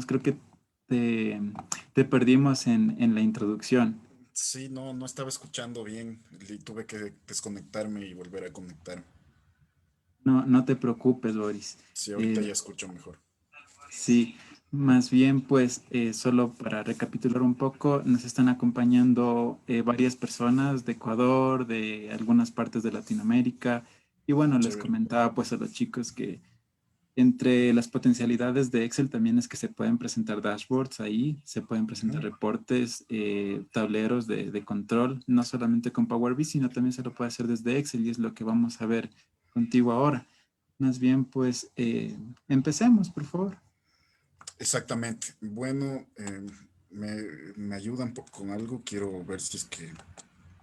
Creo que te, te perdimos en la introducción. Sí, no estaba escuchando bien. Tuve que desconectarme y volver a conectarme. No, no te preocupes, Boris. Sí, ahorita Eh, ya escucho mejor. sí, más bien, pues, solo para recapitular un poco, nos están acompañando varias personas de Ecuador, de algunas partes de Latinoamérica. Y bueno, les Chévere. comentaba pues a los chicos que entre las potencialidades de Excel también es que se pueden presentar dashboards ahí, se pueden presentar Ujú. reportes, tableros de control, no solamente con Power BI, sino también se lo puede hacer desde Excel y es lo que vamos a ver contigo ahora. Más bien, pues, empecemos, por favor. Exactamente. Bueno, me, me ayudan con algo. Quiero ver si es que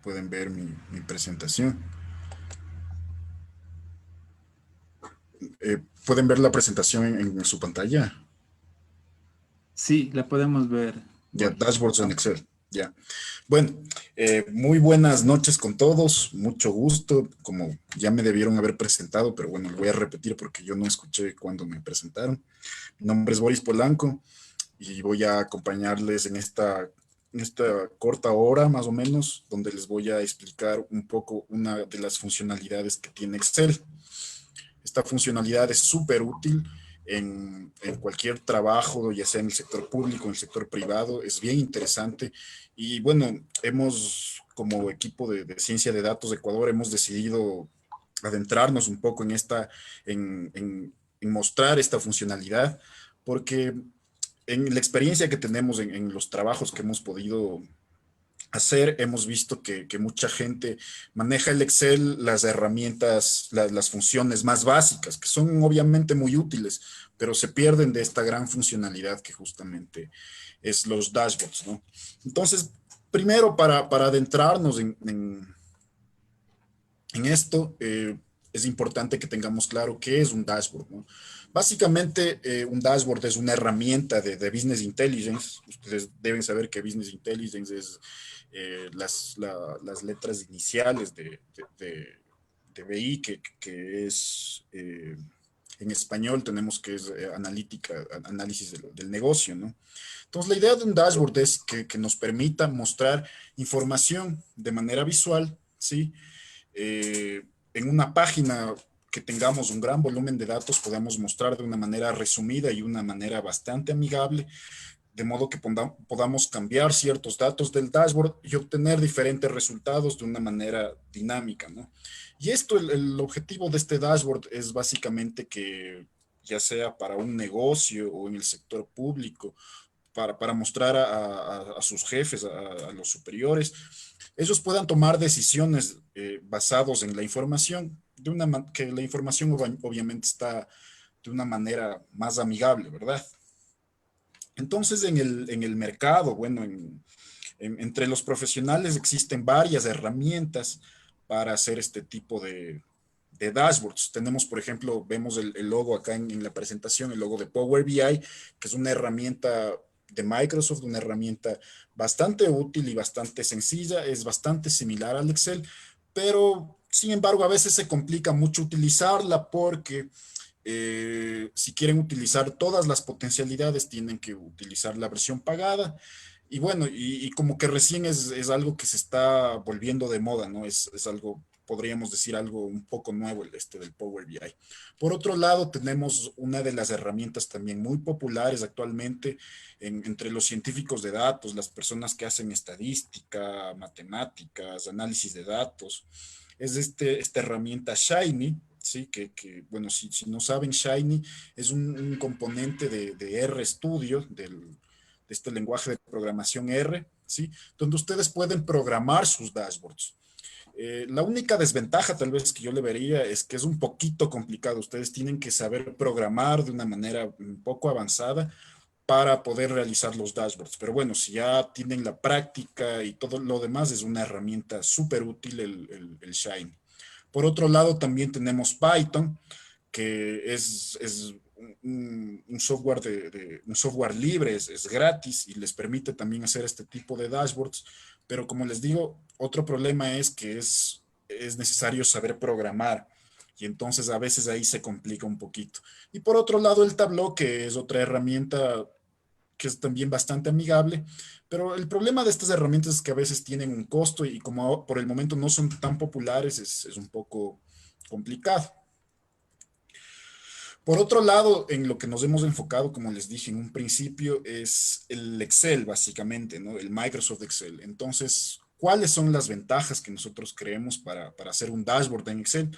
pueden ver mi presentación. ¿Pueden ver la presentación en su pantalla? Sí, la podemos ver, Ya, Boris. dashboards en Excel. Ya. Bueno, muy buenas noches con todos, mucho gusto, como ya me debieron haber presentado, pero bueno, lo voy a repetir porque yo no escuché cuando me presentaron. Mi nombre es Boris Polanco y voy a acompañarles en esta corta hora más o menos, donde les voy a explicar un poco una de las funcionalidades que tiene Excel. Esta funcionalidad es súper útil en cualquier trabajo, ya sea en el sector público, en el sector privado, es bien interesante. Y bueno, hemos, como equipo de ciencia de datos de Ecuador, hemos decidido adentrarnos un poco en mostrar esta funcionalidad, porque en la experiencia que tenemos en los trabajos que hemos podido hacer, hemos visto que mucha gente maneja el Excel, las herramientas, las funciones más básicas, que son obviamente muy útiles, pero se pierden de esta gran funcionalidad que justamente es los dashboards, ¿no? Entonces, primero para adentrarnos en esto, es importante que tengamos claro qué es un dashboard, ¿no? Básicamente, un dashboard es una herramienta de Business Intelligence. Ustedes deben saber que Business Intelligence es las letras iniciales de BI, que es, en español tenemos que es analítica, análisis del negocio, ¿no? Entonces, la idea de un dashboard es que nos permita mostrar información de manera visual, ¿sí? En una página que tengamos un gran volumen de datos, podamos mostrar de una manera resumida y una manera bastante amigable, de modo que podamos cambiar ciertos datos del dashboard y obtener diferentes resultados de una manera dinámica, ¿no? Y esto, el objetivo de este dashboard es básicamente que ya sea para un negocio o en el sector público, para mostrar a sus jefes, a los superiores, ellos puedan tomar decisiones basados en la información, que la información obviamente está de una manera más amigable, ¿verdad? Entonces, en el mercado, bueno, entre los profesionales existen varias herramientas para hacer este tipo de dashboards. Tenemos, por ejemplo, vemos el logo acá en la presentación, el logo de Power BI, que es una herramienta de Microsoft, una herramienta bastante útil y bastante sencilla, es bastante similar al Excel, pero sin embargo a veces se complica mucho utilizarla porque si quieren utilizar todas las potencialidades, tienen que utilizar la versión pagada. Y bueno, y como que recién es algo que se está volviendo de moda, ¿no? Es algo, podríamos decir, algo un poco nuevo el este del Power BI. Por otro lado, tenemos una de las herramientas también muy populares actualmente entre los científicos de datos, las personas que hacen estadística, matemáticas, análisis de datos. Es esta herramienta Shiny, ¿sí? Bueno, si no saben, Shiny es un componente de RStudio, de este lenguaje de programación R, ¿sí? Donde ustedes pueden programar sus dashboards. La única desventaja tal vez que yo le vería es que es un poquito complicado. Ustedes tienen que saber programar de una manera un poco avanzada para poder realizar los dashboards. Pero bueno, si ya tienen la práctica y todo lo demás, es una herramienta súper útil el Shiny. Por otro lado, también tenemos Python, que es un software, un software libre, es gratis y les permite también hacer este tipo de dashboards. Pero como les digo, otro problema es que es necesario saber programar. Y entonces a veces ahí se complica un poquito. Y por otro lado, el Tableau, que es otra herramienta que es también bastante amigable, pero el problema de estas herramientas es que a veces tienen un costo y como por el momento no son tan populares, es un poco complicado. Por otro lado, en lo que nos hemos enfocado, como les dije en un principio, es el Excel, básicamente, ¿no? El Microsoft Excel. Entonces, ¿cuáles son las ventajas que nosotros creemos para hacer un dashboard en Excel?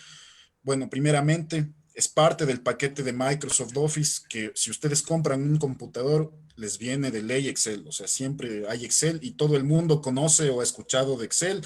Bueno, primeramente, es parte del paquete de Microsoft Office que si ustedes compran un computador, les viene de ley Excel. O sea, siempre hay Excel y todo el mundo conoce o ha escuchado de Excel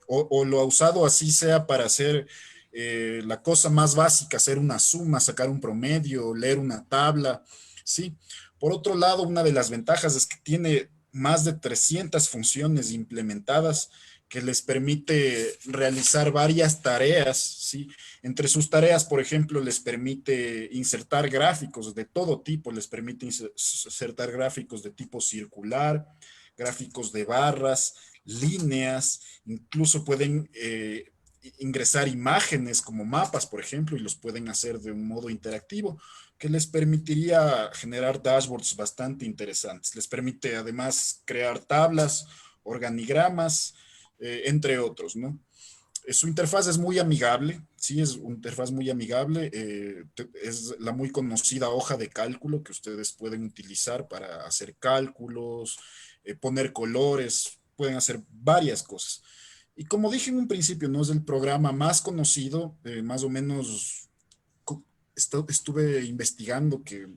o lo ha usado así sea para hacer la cosa más básica, hacer una suma, sacar un promedio, leer una tabla, ¿sí? Por otro lado, una de las ventajas es que tiene más de 300 funciones implementadas que les permite realizar varias tareas, ¿sí? Entre sus tareas, por ejemplo, les permite insertar gráficos de todo tipo, les permite insertar gráficos de tipo circular, gráficos de barras, líneas, incluso pueden ingresar imágenes como mapas, por ejemplo, y los pueden hacer de un modo interactivo, que les permitiría generar dashboards bastante interesantes. Les permite además crear tablas, organigramas, entre otros, ¿no? Su interfaz es muy amigable, sí, es una interfaz muy amigable, es la muy conocida hoja de cálculo que ustedes pueden utilizar para hacer cálculos, poner colores, pueden hacer varias cosas. Y como dije en un principio, no es el programa más conocido, más o menos estuve investigando que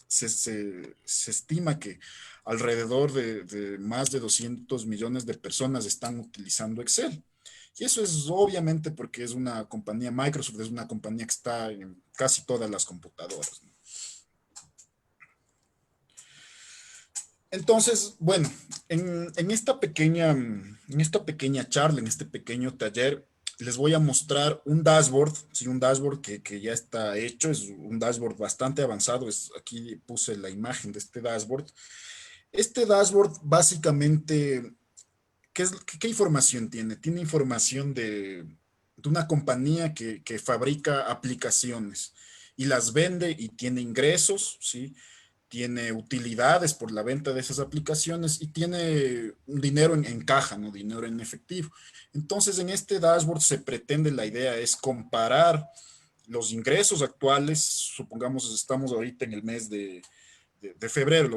se estima que alrededor de más de 200 millones de personas están utilizando Excel. Y eso es obviamente porque es una compañía, Microsoft es una compañía que está en casi todas las computadoras, ¿no? Entonces, bueno, en esta pequeña charla, en este pequeño taller, les voy a mostrar un dashboard, sí, un dashboard que ya está hecho, es un dashboard bastante avanzado, aquí puse la imagen de este dashboard. Este dashboard básicamente, ¿qué información tiene? Tiene información de una compañía que fabrica aplicaciones y las vende y tiene ingresos, ¿sí? Tiene utilidades por la venta de esas aplicaciones y tiene un dinero en caja, ¿no? Dinero en efectivo. Entonces, en este dashboard se pretende, la idea es comparar los ingresos actuales, supongamos estamos ahorita en el mes de febrero,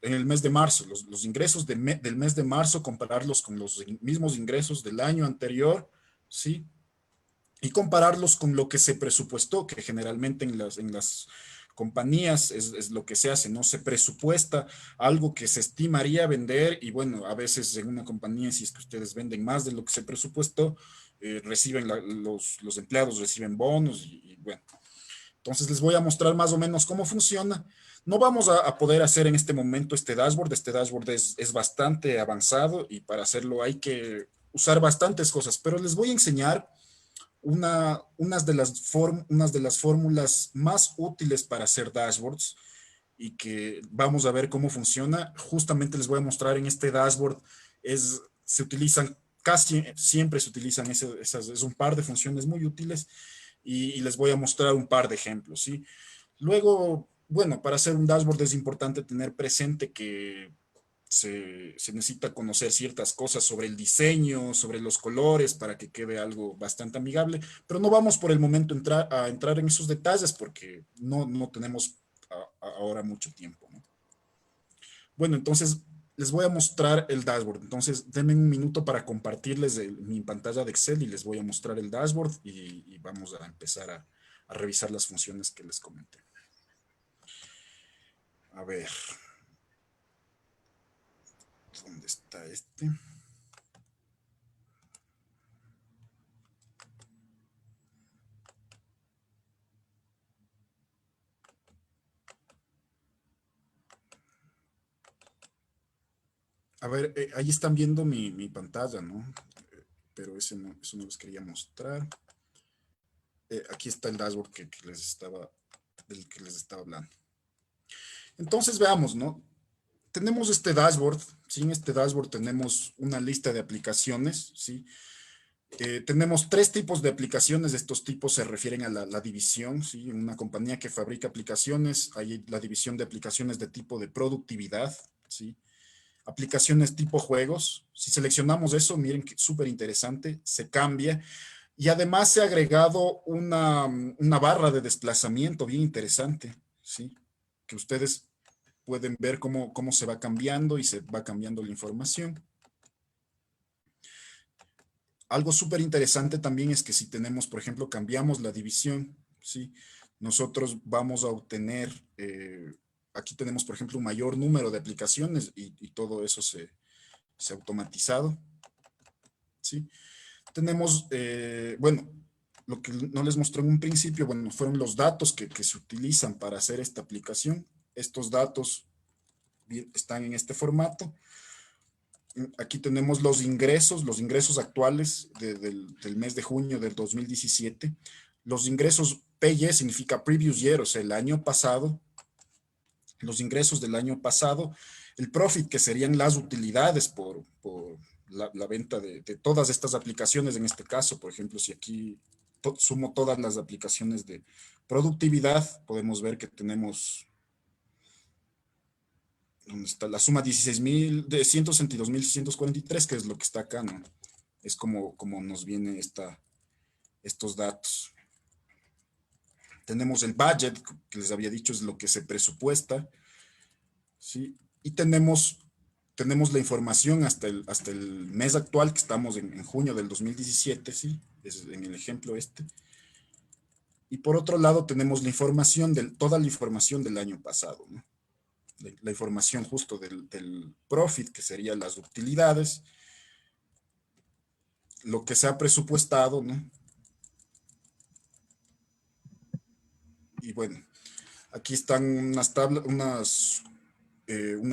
en el mes de marzo, los ingresos del mes de marzo, compararlos con los mismos ingresos del año anterior, ¿sí? Y compararlos con lo que se presupuestó, que generalmente en las compañías es lo que se hace, ¿no? Se presupuesta algo que se estimaría vender y bueno, a veces en una compañía, si es que ustedes venden más de lo que se presupuestó, reciben los empleados reciben bonos y bueno, entonces les voy a mostrar más o menos cómo funciona. No vamos a poder hacer en este momento este dashboard es bastante avanzado y para hacerlo hay que usar bastantes cosas, pero les voy a enseñar unas de las fórmulas más útiles para hacer dashboards y que vamos a ver cómo funciona. Justamente les voy a mostrar en este dashboard, se utilizan, casi siempre se utilizan es un par de funciones muy útiles y les voy a mostrar un par de ejemplos, ¿sí? Luego, bueno, para hacer un dashboard es importante tener presente que se necesita conocer ciertas cosas sobre el diseño, sobre los colores, para que quede algo bastante amigable, pero no vamos por el momento a entrar en esos detalles porque no tenemos ahora mucho tiempo, ¿no? Bueno, entonces les voy a mostrar el dashboard. Entonces, denme un minuto para compartirles mi pantalla de Excel y les voy a mostrar el dashboard y vamos a empezar a revisar las funciones que les comenté. A ver, ¿dónde está este? A ver, ahí están viendo mi pantalla, ¿no? Pero eso no les quería mostrar. Aquí está el dashboard del que les estaba hablando. Entonces veamos, ¿no? Tenemos este dashboard, ¿sí? En este dashboard tenemos una lista de aplicaciones, ¿sí? Tenemos tres tipos de aplicaciones. Estos tipos se refieren a la división, ¿sí? En una compañía que fabrica aplicaciones, hay la división de aplicaciones de tipo de productividad, ¿sí? Aplicaciones tipo juegos. Si seleccionamos eso, miren que súper interesante, se cambia. Y además se ha agregado una barra de desplazamiento bien interesante, ¿sí? Que ustedes pueden ver cómo se va cambiando y se va cambiando la información. Algo súper interesante también es que si tenemos, por ejemplo, cambiamos la división, ¿sí? Nosotros vamos a obtener, aquí tenemos, por ejemplo, un mayor número de aplicaciones y todo eso se ha automatizado, ¿sí? Tenemos, bueno, lo que no les mostré en un principio, bueno, fueron los datos que se utilizan para hacer esta aplicación. Estos datos están en este formato. Aquí tenemos los ingresos actuales del mes de junio del 2017. Los ingresos PY significa previous year, o sea, el año pasado. Los ingresos del año pasado. El profit, que serían las utilidades por la venta de todas estas aplicaciones, en este caso, por ejemplo, si aquí sumo todas las aplicaciones de productividad, podemos ver que tenemos, ¿dónde está? La suma 16.000, de 162.643, que es lo que está acá, ¿no? Es como nos viene estos datos. Tenemos el budget, que les había dicho, es lo que se presupuesta, ¿sí? Y tenemos la información hasta el mes actual, que estamos en junio del 2017, ¿sí? Es en el ejemplo este. Y por otro lado tenemos la información, toda la información del año pasado, ¿no? La información justo del profit, que serían las utilidades, lo que se ha presupuestado, ¿no? Y bueno, aquí están unas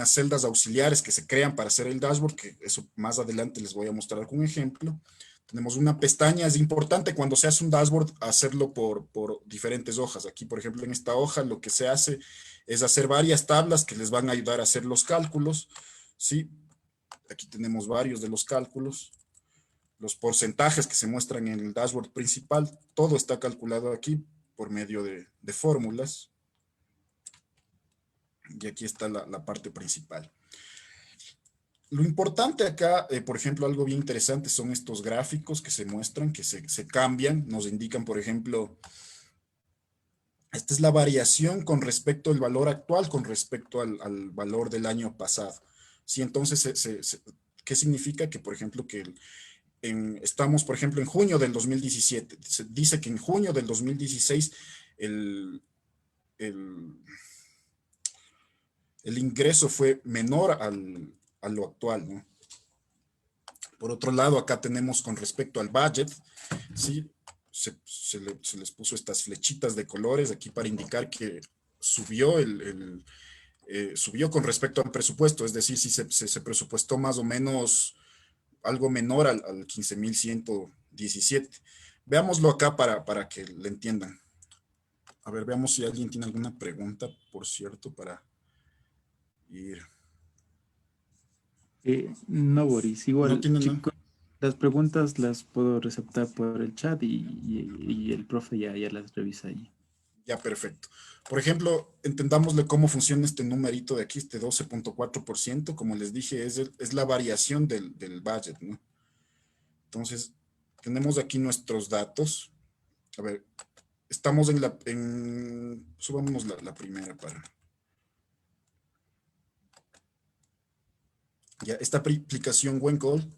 celdas auxiliares que se crean para hacer el dashboard, que eso más adelante les voy a mostrar con ejemplo. Tenemos una pestaña, es importante cuando se hace un dashboard hacerlo por diferentes hojas. Aquí, por ejemplo, en esta hoja lo que se hace es hacer varias tablas que les van a ayudar a hacer los cálculos, ¿sí? Aquí tenemos varios de los cálculos. Los porcentajes que se muestran en el dashboard principal, todo está calculado aquí por medio de fórmulas. Y aquí está la parte principal. Lo importante acá, por ejemplo, algo bien interesante son estos gráficos que se muestran, que se cambian, nos indican, por ejemplo, esta es la variación con respecto al valor actual, con respecto al valor del año pasado. Sí, entonces, ¿qué significa? Que, por ejemplo, que estamos, por ejemplo, en junio del 2017. Se dice que en junio del 2016 el, el, el ingreso fue menor a lo actual, ¿no? Por otro lado, acá tenemos con respecto al budget, ¿sí? Se les puso estas flechitas de colores aquí para indicar que subió con respecto al presupuesto, es decir, si se presupuestó más o menos algo menor al 15.117. Veámoslo acá para que le entiendan. A ver, veamos si alguien tiene alguna pregunta, por cierto, para ir. No, Boris, No igual, tienen, ¿no? chicos, las preguntas las puedo receptar por el chat y el profe ya las revisa ahí. Ya, perfecto. Por ejemplo, entendámosle cómo funciona este numerito de aquí, este 12.4%. Como les dije, es la variación del budget, ¿no? Entonces, tenemos aquí nuestros datos. A ver, estamos subámonos la primera para. Ya, esta aplicación Wencall,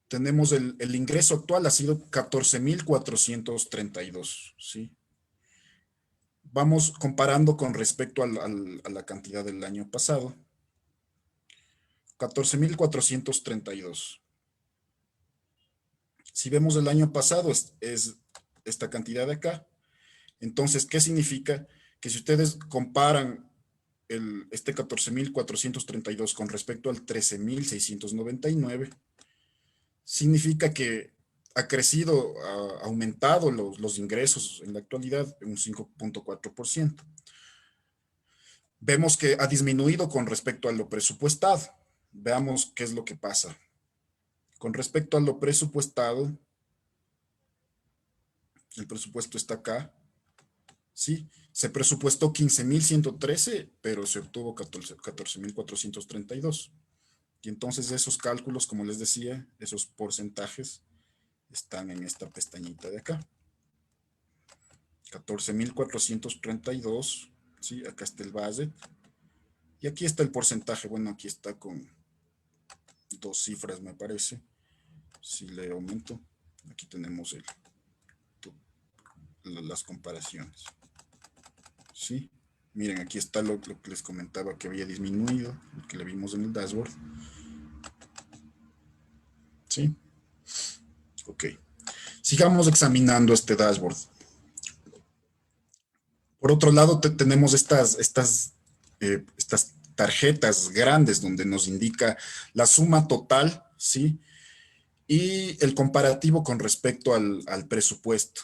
tenemos el ingreso actual ha sido 14.432, ¿sí? Vamos comparando con respecto a la cantidad del año pasado. 14.432. Si vemos el año pasado, es esta cantidad de acá. Entonces, ¿qué significa? Que si ustedes comparan este 14.432 con respecto al 13.699, significa que ha crecido, ha aumentado los ingresos en la actualidad en un 5.4%. Vemos que ha disminuido con respecto a lo presupuestado. Veamos qué es lo que pasa. Con respecto a lo presupuestado, el presupuesto está acá, ¿sí? Se presupuestó 15.113, pero se obtuvo 14.432. Y entonces esos cálculos, como les decía, esos porcentajes están en esta pestañita de acá. 14.432, ¿sí? Acá está el budget. Y aquí está el porcentaje. Bueno, aquí está con 2 cifras, me parece. Si le aumento, aquí tenemos las comparaciones. ¿Sí? Miren, aquí está lo que les comentaba que había disminuido, lo que le vimos en el dashboard. ¿Sí? Ok. Sigamos examinando este dashboard. Por otro lado, tenemos estas tarjetas grandes donde nos indica la suma total, ¿sí? Y el comparativo con respecto al presupuesto.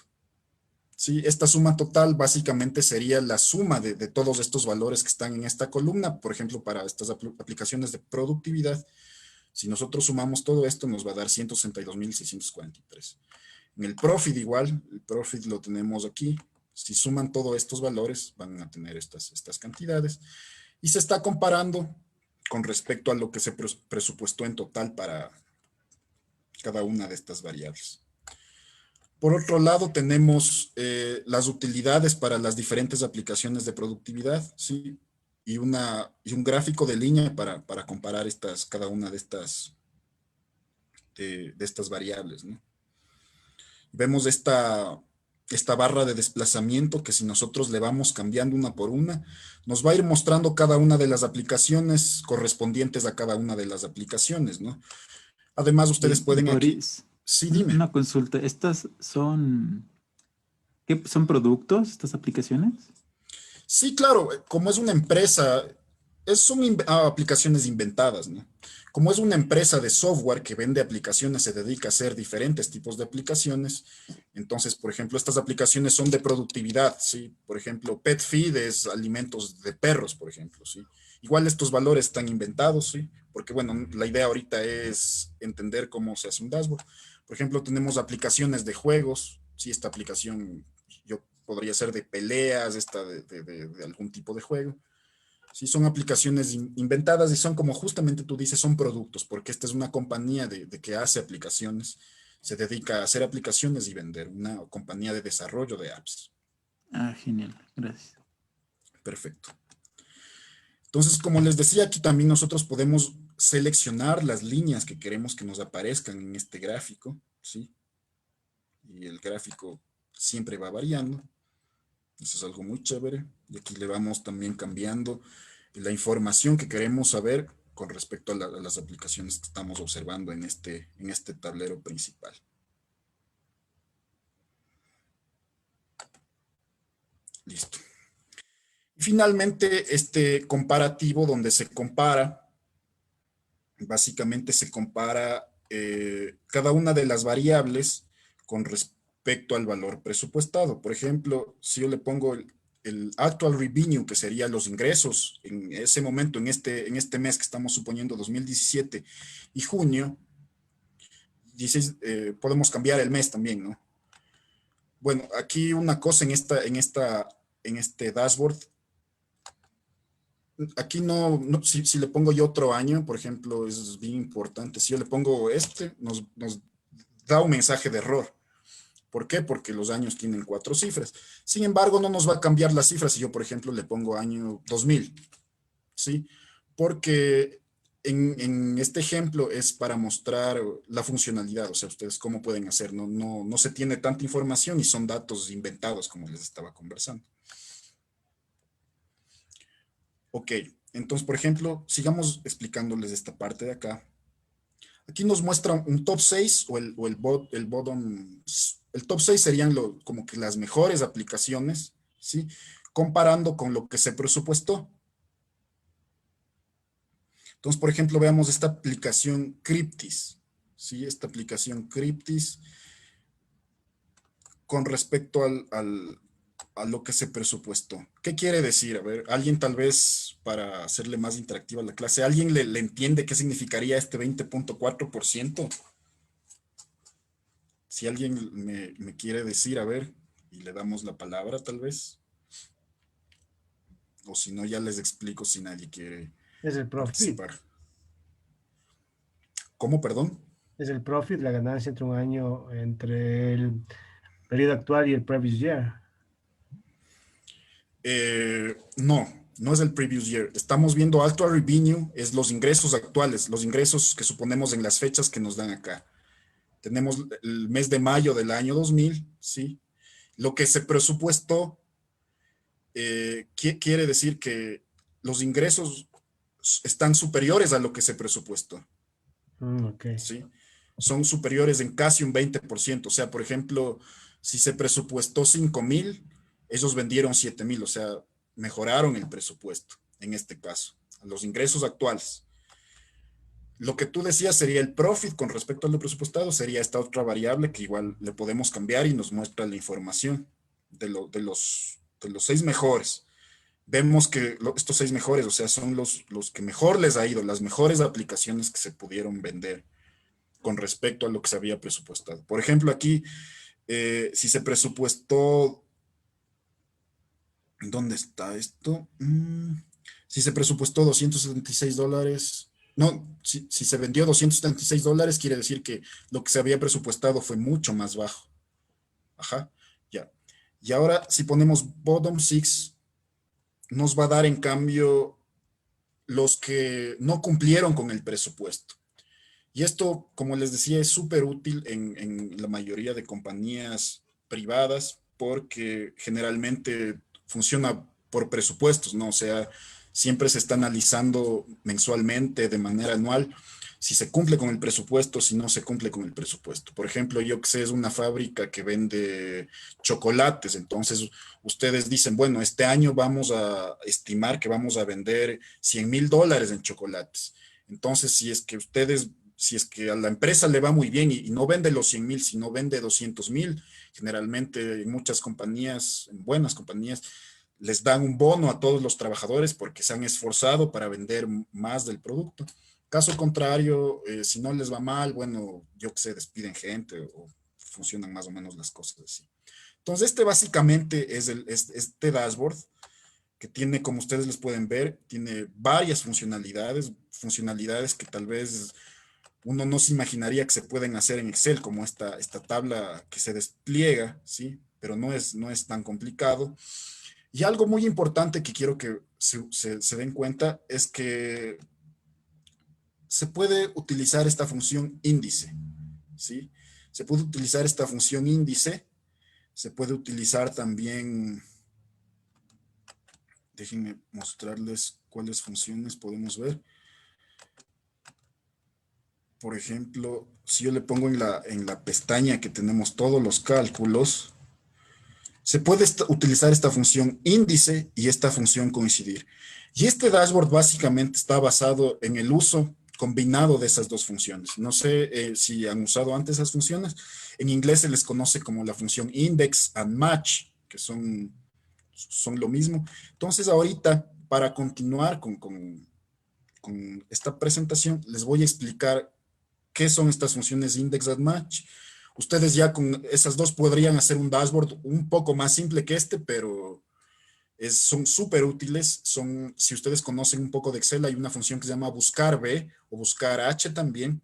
¿Sí? Esta suma total básicamente sería la suma de todos estos valores que están en esta columna. Por ejemplo, para estas aplicaciones de productividad, si nosotros sumamos todo esto, nos va a dar 162.643. En el profit igual, el profit lo tenemos aquí. Si suman todos estos valores, van a tener estas cantidades. Y se está comparando con respecto a lo que se presupuestó en total para cada una de estas variables. Por otro lado, tenemos las utilidades para las diferentes aplicaciones de productividad, ¿sí? Y un gráfico de línea para comparar cada una de estas variables, ¿no? Vemos esta barra de desplazamiento que si nosotros le vamos cambiando una por una, nos va a ir mostrando cada una de las aplicaciones correspondientes a cada una de las aplicaciones, ¿no? Además, ustedes pueden aquí... Boris, Sí, dime. una consulta. ¿Estas son, qué, son productos, estas aplicaciones? Sí, claro, como es una empresa, son aplicaciones inventadas, ¿no? Como es una empresa de software que vende aplicaciones, se dedica a hacer diferentes tipos de aplicaciones. Entonces, por ejemplo, estas aplicaciones son de productividad, ¿sí? Por ejemplo, pet feed es alimentos de perros, por ejemplo, ¿sí? Igual estos valores están inventados, ¿sí? Porque, bueno, la idea ahorita es entender cómo se hace un dashboard. Por ejemplo, tenemos aplicaciones de juegos, ¿sí? Esta aplicación, yo podría ser de peleas, esta de algún tipo de juego. Sí, son aplicaciones inventadas y son como justamente tú dices, son productos, porque esta es una compañía de que hace aplicaciones, se dedica a hacer aplicaciones y vender, una compañía de desarrollo de apps. Ah, genial, gracias. Perfecto. Entonces, como les decía, aquí también nosotros podemos seleccionar las líneas que queremos que nos aparezcan en este gráfico, ¿sí? Y el gráfico siempre va variando. Eso es algo muy chévere. Y aquí le vamos también cambiando la información que queremos saber con respecto a las aplicaciones que estamos observando en este tablero principal. Listo. Y finalmente, este comparativo donde se compara, básicamente se compara cada una de las variables con respecto al valor presupuestado. Por ejemplo, si yo le pongo el actual revenue, que sería los ingresos en ese momento, en este mes que estamos suponiendo 2017 y junio, podemos cambiar el mes también, ¿no? Bueno, aquí una cosa en este dashboard, aquí si le pongo yo otro año, por ejemplo, es bien importante. Si yo le pongo nos da un mensaje de error. ¿Por qué? Porque los años tienen 4 cifras. Sin embargo, no nos va a cambiar las cifras si yo, por ejemplo, le pongo año 2000, ¿sí? Porque en este ejemplo es para mostrar la funcionalidad, o sea, ustedes cómo pueden hacer, no se tiene tanta información y son datos inventados, como les estaba conversando. Ok, entonces, por ejemplo, sigamos explicándoles esta parte de acá. Aquí nos muestra un top 6 el bottom. El top 6 serían como que las mejores aplicaciones, ¿sí? Comparando con lo que se presupuestó. Entonces, por ejemplo, veamos esta aplicación Cryptis, ¿sí? Esta aplicación Cryptis con respecto a lo que se presupuestó. ¿Qué quiere decir? A ver, alguien tal vez para hacerle más interactiva la clase, ¿alguien le entiende qué significaría este 20.4%? Si alguien me quiere decir, a ver, y le damos la palabra tal vez, o si no, ya les explico si nadie quiere Es el profit. participar. ¿Cómo, perdón? Es el profit, la ganancia entre un año, entre el periodo actual y el previous year. No, no es el previous year. Estamos viendo actual revenue, es los ingresos actuales, los ingresos que suponemos en las fechas que nos dan acá. Tenemos el mes de mayo del año 2000, ¿sí? Lo que se presupuestó quiere decir que los ingresos están superiores a lo que se presupuestó, Ok. ¿sí? Son superiores en casi un 20%. O sea, por ejemplo, si se presupuestó 5,000, ellos vendieron 7,000, o sea, mejoraron el presupuesto en este caso, los ingresos actuales. Lo que tú decías sería el profit con respecto a lo presupuestado, sería esta otra variable que igual le podemos cambiar y nos muestra la información de los 6 mejores. Vemos que estos 6 mejores, o sea, son los que mejor les ha ido, las mejores aplicaciones que se pudieron vender con respecto a lo que se había presupuestado. Por ejemplo, aquí, si se presupuestó, ¿dónde está esto? Si se presupuestó $276, no, si se vendió $276, quiere decir que lo que se había presupuestado fue mucho más bajo. Ajá, ya. Y ahora, si ponemos bottom six, nos va a dar en cambio los que no cumplieron con el presupuesto. Y esto, como les decía, es súper útil en la mayoría de compañías privadas porque generalmente funciona por presupuestos, ¿no? O sea, siempre se está analizando mensualmente, de manera anual, si se cumple con el presupuesto, si no se cumple con el presupuesto. Por ejemplo, yo que sé, es una fábrica que vende chocolates, entonces ustedes dicen, bueno, este año vamos a estimar que vamos a vender $100,000 en chocolates. Entonces, si es que a la empresa le va muy bien y no vende los 100,000, sino vende 200,000, generalmente en muchas compañías, en buenas compañías, les dan un bono a todos los trabajadores porque se han esforzado para vender más del producto. Caso contrario, si no les va mal, bueno, yo que sé, despiden gente o funcionan más o menos las cosas así. Entonces, este básicamente es este dashboard que tiene, como ustedes les pueden ver, tiene varias funcionalidades que tal vez uno no se imaginaría que se pueden hacer en Excel, como esta tabla que se despliega, ¿sí? Pero no es tan complicado. Y algo muy importante que quiero que se den cuenta es que se puede utilizar esta función índice, ¿sí? Se puede utilizar esta función índice, se puede utilizar también, déjenme mostrarles cuáles funciones podemos ver. Por ejemplo, si yo le pongo en la pestaña que tenemos todos los cálculos, se puede utilizar esta función índice y esta función coincidir. Y este dashboard básicamente está basado en el uso combinado de esas dos funciones. No sé si han usado antes esas funciones. En inglés se les conoce como la función index and match, que son lo mismo. Entonces, ahorita, para continuar con esta presentación, les voy a explicar qué son estas funciones index and match. Ustedes ya con esas dos podrían hacer un dashboard un poco más simple que este, pero son súper útiles. Si ustedes conocen un poco de Excel, hay una función que se llama buscar B o buscar H también.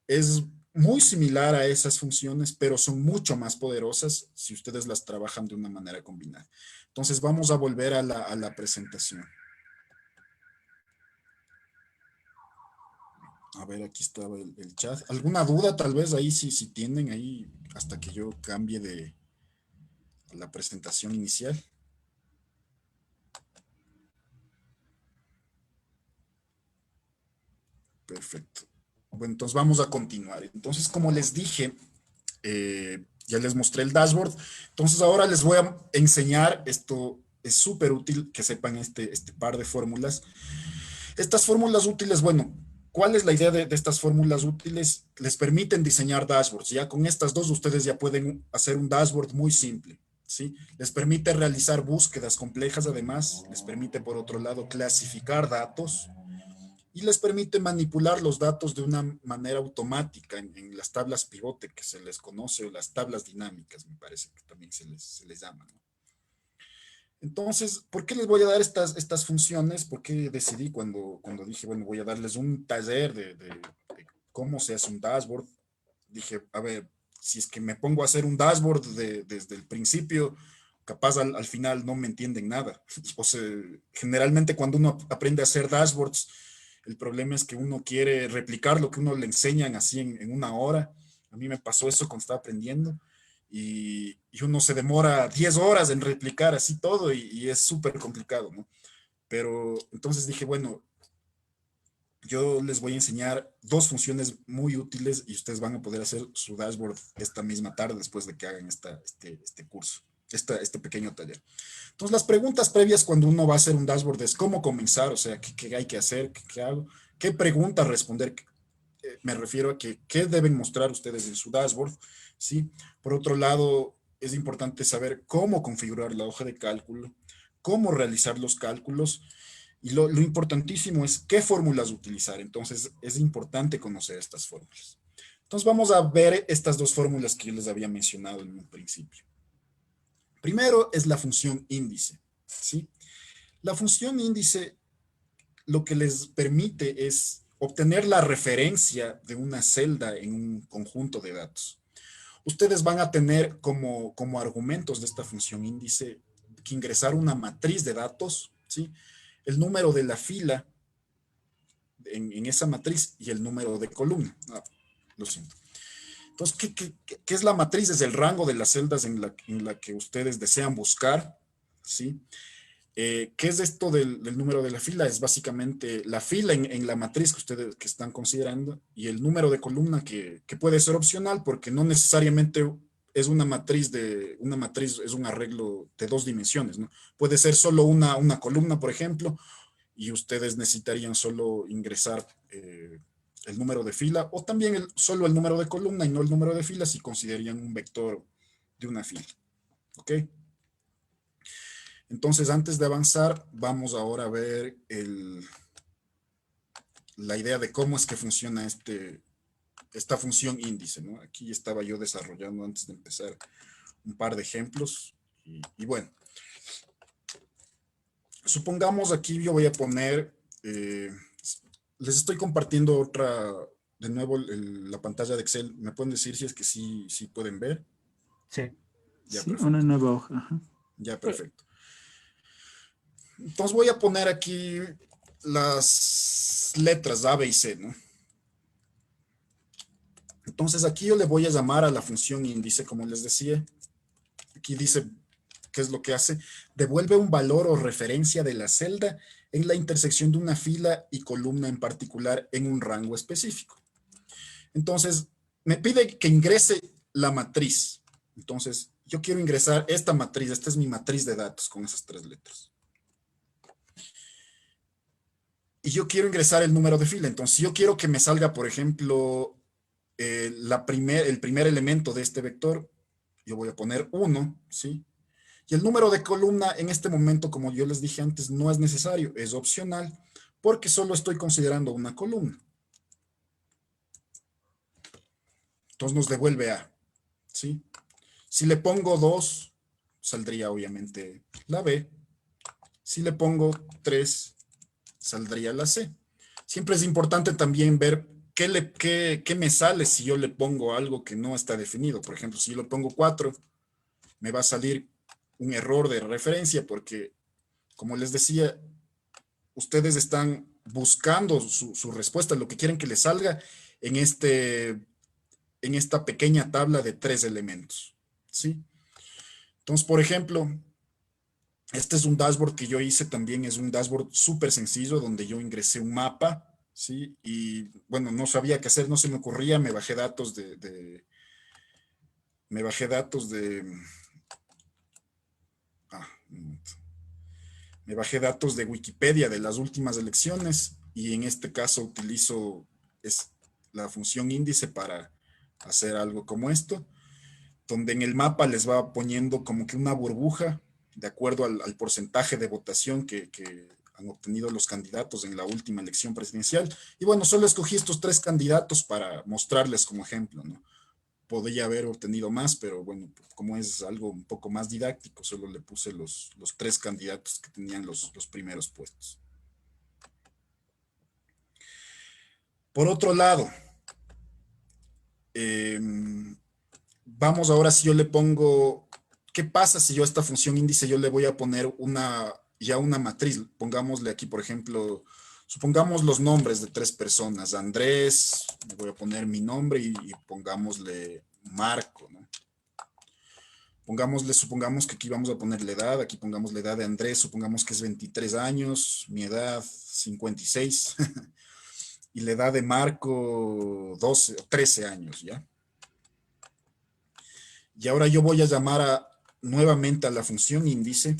Es muy similar a esas funciones, pero son mucho más poderosas si ustedes las trabajan de una manera combinada. Entonces vamos a volver a la presentación. A ver, aquí estaba el chat. ¿Alguna duda tal vez ahí si tienen ahí hasta que yo cambie de la presentación inicial? Perfecto. Bueno, entonces vamos a continuar. Entonces, como les dije, ya les mostré el dashboard. Entonces, ahora les voy a enseñar, esto es súper útil que sepan este par de fórmulas. Estas fórmulas útiles, bueno, ¿cuál es la idea de estas fórmulas útiles? Les permiten diseñar dashboards. Ya con estas dos ustedes ya pueden hacer un dashboard muy simple, ¿sí? Les permite realizar búsquedas complejas, además, les permite, por otro lado, clasificar datos y les permite manipular los datos de una manera automática en las tablas pivote que se les conoce, o las tablas dinámicas, me parece que también se les llama, ¿no? Entonces, ¿por qué les voy a dar estas funciones? ¿Por qué decidí cuando dije, bueno, voy a darles un taller de cómo se hace un dashboard? Dije, a ver, si es que me pongo a hacer un dashboard desde el principio, capaz al final no me entienden nada. O sea, generalmente cuando uno aprende a hacer dashboards, el problema es que uno quiere replicar lo que uno le enseñan así en una hora. A mí me pasó eso cuando estaba aprendiendo y uno se demora 10 horas en replicar así todo y es súper complicado, ¿no? Pero entonces dije, bueno, yo les voy a enseñar dos funciones muy útiles y ustedes van a poder hacer su dashboard esta misma tarde después de que hagan este curso, este pequeño taller. Entonces, las preguntas previas cuando uno va a hacer un dashboard es cómo comenzar, o sea, qué hay que hacer, qué hago, qué preguntas responder. Me refiero a qué deben mostrar ustedes en su dashboard, ¿sí? Por otro lado, es importante saber cómo configurar la hoja de cálculo, cómo realizar los cálculos, y lo importantísimo es qué fórmulas utilizar. Entonces, es importante conocer estas fórmulas. Entonces, vamos a ver estas dos fórmulas que yo les había mencionado en un principio. Primero es la función índice, ¿sí? La función índice lo que les permite es obtener la referencia de una celda en un conjunto de datos. Ustedes van a tener como argumentos de esta función índice que ingresar una matriz de datos, ¿sí? El número de la fila en esa matriz y el número de columna. Lo siento. Entonces, ¿qué es la matriz? Es el rango de las celdas en la que ustedes desean buscar, ¿sí? ¿Qué es esto del número de la fila? Es básicamente la fila en la matriz que ustedes que están considerando y el número de columna que puede ser opcional porque no necesariamente es una matriz, es un arreglo de dos dimensiones, ¿no? Puede ser solo una columna, por ejemplo, y ustedes necesitarían solo ingresar el número de fila o también solo el número de columna y no el número de fila si considerarían un vector de una fila. ¿Ok? Entonces, antes de avanzar, vamos ahora a ver la idea de cómo es que funciona esta función índice, ¿no? Aquí estaba yo desarrollando antes de empezar un par de ejemplos y bueno, supongamos aquí yo voy a poner, les estoy compartiendo de nuevo la pantalla de Excel. ¿Me pueden decir si es que sí pueden ver? Sí. Ya, Sí, una perfecto. nueva hoja. Ajá. Ya, perfecto. Entonces voy a poner aquí las letras A, B y C, ¿no? Entonces aquí yo le voy a llamar a la función índice, como les decía. Aquí dice, ¿qué es lo que hace? Devuelve un valor o referencia de la celda en la intersección de una fila y columna en particular en un rango específico. Entonces, me pide que ingrese la matriz. Entonces, yo quiero ingresar esta matriz. Esta es mi matriz de datos con esas tres letras. Y yo quiero ingresar el número de fila. Entonces, yo quiero que me salga, por ejemplo, el primer elemento de este vector. Yo voy a poner 1, ¿sí? Y el número de columna en este momento, como yo les dije antes, no es necesario, es opcional, porque solo estoy considerando una columna. Entonces nos devuelve A, ¿sí? Si le pongo 2, saldría obviamente la B. Si le pongo 3, saldría la C. Siempre es importante también ver qué me sale si yo le pongo algo que no está definido. Por ejemplo, si yo le pongo 4, me va a salir un error de referencia porque, como les decía, ustedes están buscando su respuesta, lo que quieren que les salga en, en esta pequeña tabla de 3 elementos, ¿sí? Entonces, por ejemplo, este es un dashboard que yo hice también, es un dashboard súper sencillo donde yo ingresé un mapa, ¿sí? Y bueno, no sabía qué hacer, no se me ocurría, me bajé datos me bajé datos de, ah, un momento. Me bajé datos de Wikipedia de las últimas elecciones y en este caso utilizo la función índice para hacer algo como esto, donde en el mapa les va poniendo como que una burbuja de acuerdo al porcentaje de votación han obtenido los candidatos en la última elección presidencial. Y bueno, solo escogí estos 3 candidatos para mostrarles como ejemplo, ¿no? Podría haber obtenido más, pero bueno, como es algo un poco más didáctico, solo le puse los 3 candidatos que tenían los primeros puestos. Por otro lado, vamos ahora si yo le pongo, ¿qué pasa si yo a esta función índice yo le voy a poner ya una matriz? Pongámosle aquí, por ejemplo, supongamos los nombres de 3 personas. Andrés, le voy a poner mi nombre y pongámosle Marco, ¿no? Supongamos que aquí vamos a poner la edad, aquí pongamos la edad de Andrés, supongamos que es 23 años, mi edad 56, y la edad de Marco 12 o 13 años, ¿ya? Y ahora yo voy a llamar nuevamente a la función índice.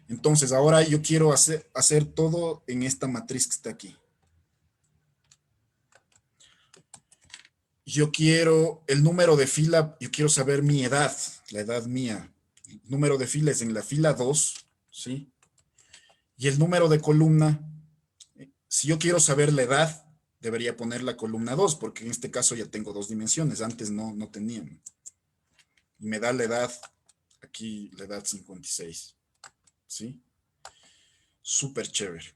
Entonces, ahora yo quiero hacer todo en esta matriz que está aquí. Yo quiero el número de fila, yo quiero saber mi edad, la edad mía. El número de fila es en la fila 2, ¿sí? Y el número de columna, si yo quiero saber la edad, debería poner la columna 2, porque en este caso ya tengo 2 dimensiones, antes no tenían. Y me da la edad, aquí la edad 56, ¿sí? Súper chévere.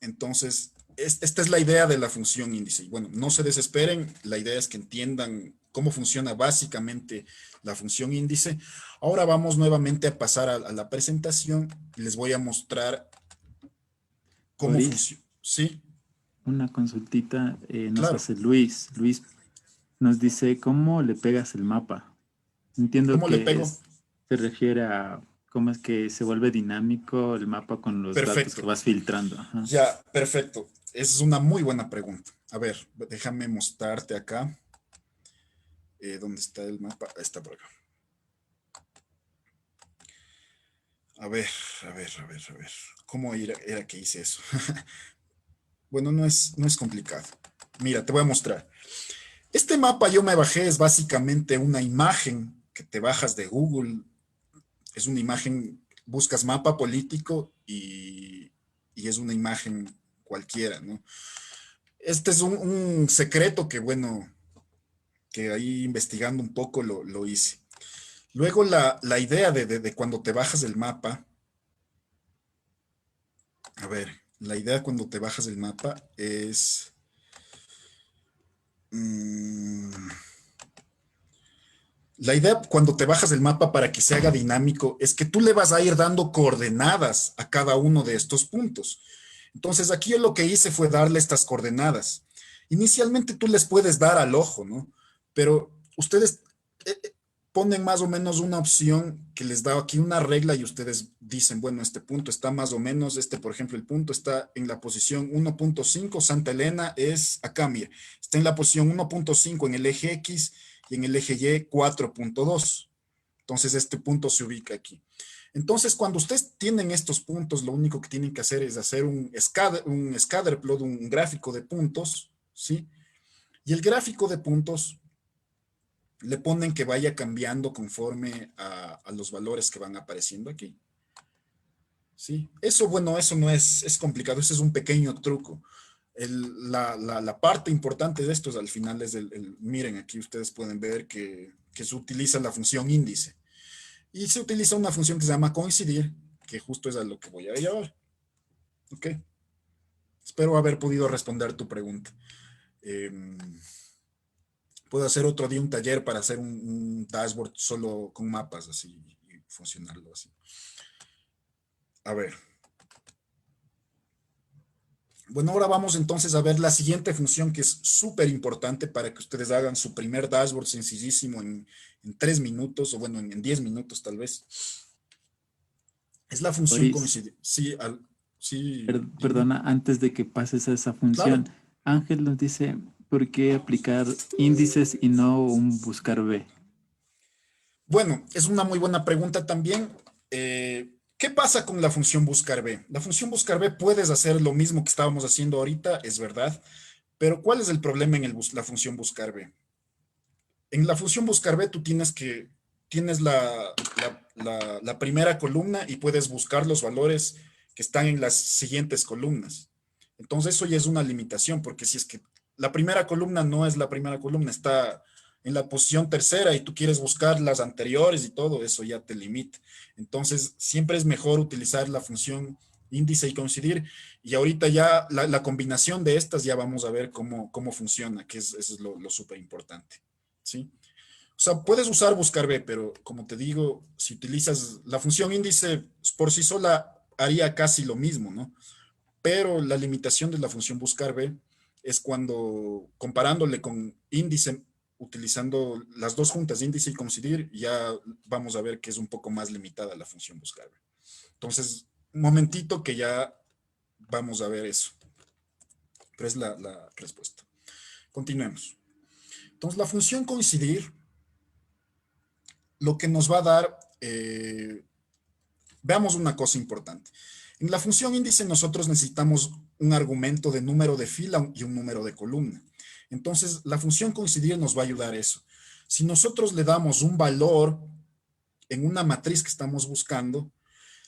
Entonces, esta es la idea de la función índice. Y bueno, no se desesperen, la idea es que entiendan cómo funciona básicamente la función índice. Ahora vamos nuevamente a pasar a la presentación y les voy a mostrar cómo funciona. ¿Sí? Una consultita nos Claro. hace Luis. Luis nos dice, ¿cómo le pegas el mapa? Entiendo ¿Cómo le que pego? se refiere a cómo es que se vuelve dinámico el mapa con los datos que Perfecto. vas filtrando. Ajá. Ya, perfecto. Esa es una muy buena pregunta. A ver, déjame mostrarte acá. ¿Dónde está el mapa? Ahí está por acá. A ver. ¿Cómo era que hice eso? Bueno, no es complicado. Mira, te voy a mostrar. Este mapa yo me bajé, es básicamente una imagen que te bajas de Google. Es una imagen, buscas mapa político y es una imagen cualquiera, ¿no? Este es un secreto que, bueno, que ahí investigando un poco lo hice. Luego la idea de cuando te bajas del mapa, a ver, la idea cuando te bajas del mapa es... la idea cuando te bajas del mapa para que se haga dinámico es que tú le vas a ir dando coordenadas a cada uno de estos puntos. Entonces aquí yo lo que hice fue darle estas coordenadas. Inicialmente tú les puedes dar al ojo, ¿no? Pero ustedes ponen más o menos una opción que les da aquí una regla y ustedes dicen, bueno, este punto está más o menos, por ejemplo, el punto está en la posición 1.5, Santa Elena es acá, mire, está en la posición 1.5 en el eje X y en el eje Y 4.2. Entonces este punto se ubica aquí. Entonces, cuando ustedes tienen estos puntos, lo único que tienen que hacer es hacer un scatter plot, un gráfico de puntos, ¿sí? Y el gráfico de puntos le ponen que vaya cambiando conforme a los valores que van apareciendo aquí. ¿Sí? Eso, bueno, eso no es complicado, ese es un pequeño truco. La parte importante de esto es al final es miren, aquí ustedes pueden ver que se utiliza la función índice. Y se utiliza una función que se llama coincidir, que justo es a lo que voy a llevar. ¿Ok? Espero haber podido responder tu pregunta. Puedo hacer otro día un taller para hacer un dashboard solo con mapas así y funcionarlo así. A ver. Bueno, ahora vamos entonces a ver la siguiente función que es súper importante para que ustedes hagan su primer dashboard sencillísimo en 3 minutos o bueno, en 10 minutos tal vez. Es la función Boris, coincidir. Sí, sí, dime. perdona, antes de que pases a esa Claro. función, Ángel nos dice, ¿por qué aplicar índices y no un buscar B? Bueno, es una muy buena pregunta también. ¿Qué pasa con la función buscar B? La función buscar B puedes hacer lo mismo que estábamos haciendo ahorita, es verdad, pero ¿cuál es el problema en la función buscar B? En la función buscar B tú tienes que tienes la primera columna y puedes buscar los valores que están en las siguientes columnas. Entonces eso ya es una limitación, porque si es que la primera columna no es la primera columna, está en la posición tercera y tú quieres buscar las anteriores y todo, eso ya te limita. Entonces siempre es mejor utilizar la función índice y coincidir, y ahorita ya la combinación de estas ya vamos a ver cómo funciona, que eso es lo súper importante, ¿sí? O sea, puedes usar buscar B, pero como te digo, si utilizas la función índice por sí sola, haría casi lo mismo, ¿no? Pero la limitación de la función buscar B es cuando comparándole con índice, utilizando las dos juntas, índice y coincidir, ya vamos a ver que es un poco más limitada la función buscar B. Entonces, un momentito que ya vamos a ver eso. Pero es la respuesta. Continuemos. Entonces, la función coincidir, lo que nos va a dar, veamos una cosa importante. En la función índice nosotros necesitamos un argumento de número de fila y un número de columna. Entonces, la función coincidir nos va a ayudar a eso. Si nosotros le damos un valor en una matriz que estamos buscando,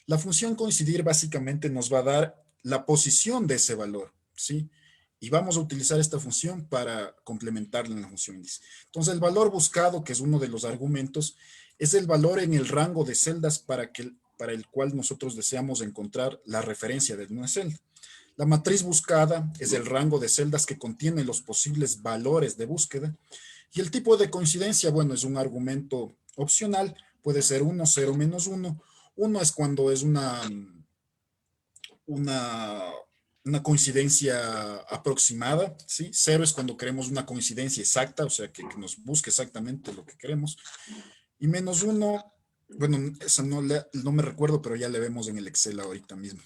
la función coincidir básicamente nos va a dar la posición de ese valor, ¿sí? Y vamos a utilizar esta función para complementarla en la función índice. Entonces, el valor buscado, que es uno de los argumentos, es el valor en el rango de celdas para el cual nosotros deseamos encontrar la referencia de una celda. La matriz buscada es el rango de celdas que contiene los posibles valores de búsqueda. Y el tipo de coincidencia, bueno, es un argumento opcional, puede ser 1, 0, menos 1. 1 es cuando es una, una coincidencia aproximada, ¿sí? 0 es cuando queremos una coincidencia exacta, o sea, que nos busque exactamente lo que queremos. Y menos 1, bueno, esa no me recuerdo, pero ya le vemos en el Excel ahorita mismo.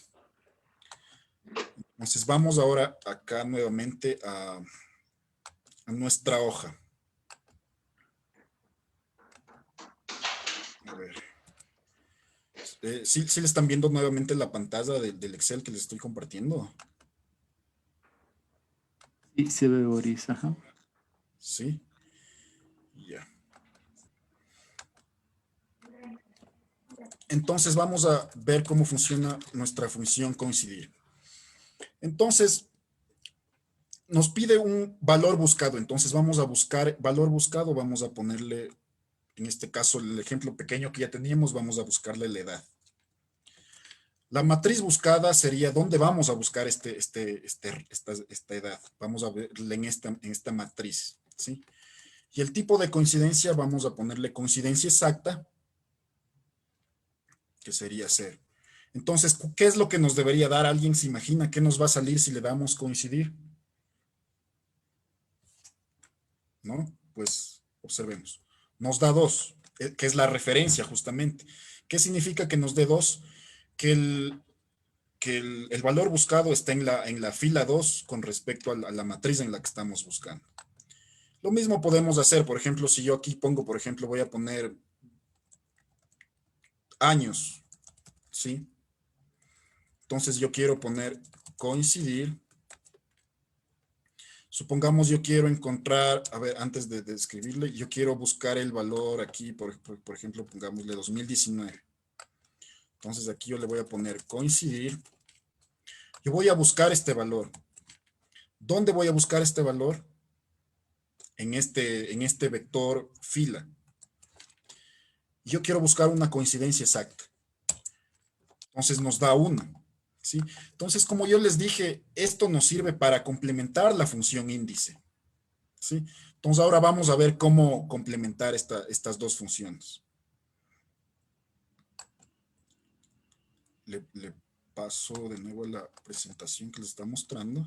Entonces vamos ahora acá nuevamente a nuestra hoja. A ver. ¿Sí le están viendo nuevamente la pantalla del Excel que les estoy compartiendo? Sí, se ve Boris, ajá. Sí. Ya. Entonces vamos a ver cómo funciona nuestra función coincidir. Entonces, nos pide un valor buscado. Entonces vamos a buscar valor buscado, vamos a ponerle, en este caso, el ejemplo pequeño que ya teníamos, vamos a buscarle la edad. La matriz buscada sería dónde vamos a buscar esta edad. Vamos a verla en esta matriz, ¿sí? Y el tipo de coincidencia, vamos a ponerle coincidencia exacta, que sería 0. Entonces, ¿qué es lo que nos debería dar? ¿Alguien se imagina qué nos va a salir si le damos coincidir? ¿No? Pues observemos. Nos da 2, que es la referencia justamente. ¿Qué significa que nos dé 2? Que el valor buscado está en la fila 2 con respecto a la matriz en la que estamos buscando. Lo mismo podemos hacer, por ejemplo, si yo aquí pongo, por ejemplo, voy a poner años, ¿sí? Entonces yo quiero poner coincidir. Supongamos yo quiero encontrar, a ver, antes de escribirle, yo quiero buscar el valor aquí, por ejemplo, pongámosle 2019. Entonces aquí yo le voy a poner coincidir. Yo voy a buscar este valor. ¿Dónde voy a buscar este valor? En este vector fila. Yo quiero buscar una coincidencia exacta. Entonces nos da 1. ¿Sí? Entonces, como yo les dije, esto nos sirve para complementar la función índice. ¿Sí? Entonces, ahora vamos a ver cómo complementar estas dos funciones. Le paso de nuevo la presentación que les está mostrando.